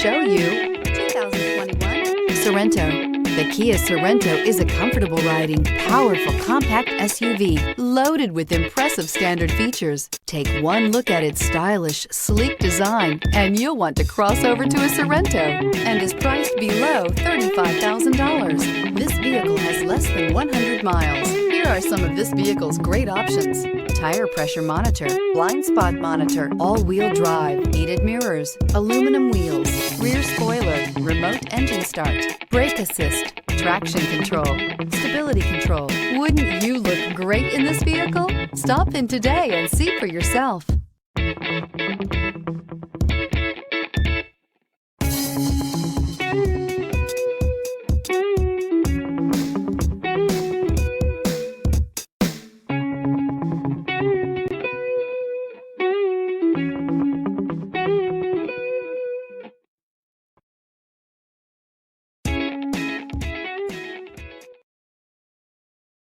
Show you 2021 Sorento. The Kia Sorento is a comfortable riding, powerful compact SUV loaded with impressive standard features. Take one look at its stylish, sleek design and you'll want to cross over to a Sorento, and is priced below $35,000. This vehicle has less than 100 miles. Here are some of this vehicle's great options: tire pressure monitor, blind spot monitor, all-wheel drive, heated mirrors, aluminum wheels, rear spoiler, remote engine start, brake assist, traction control, stability control. Wouldn't you look great in this vehicle? Stop in today and see for yourself.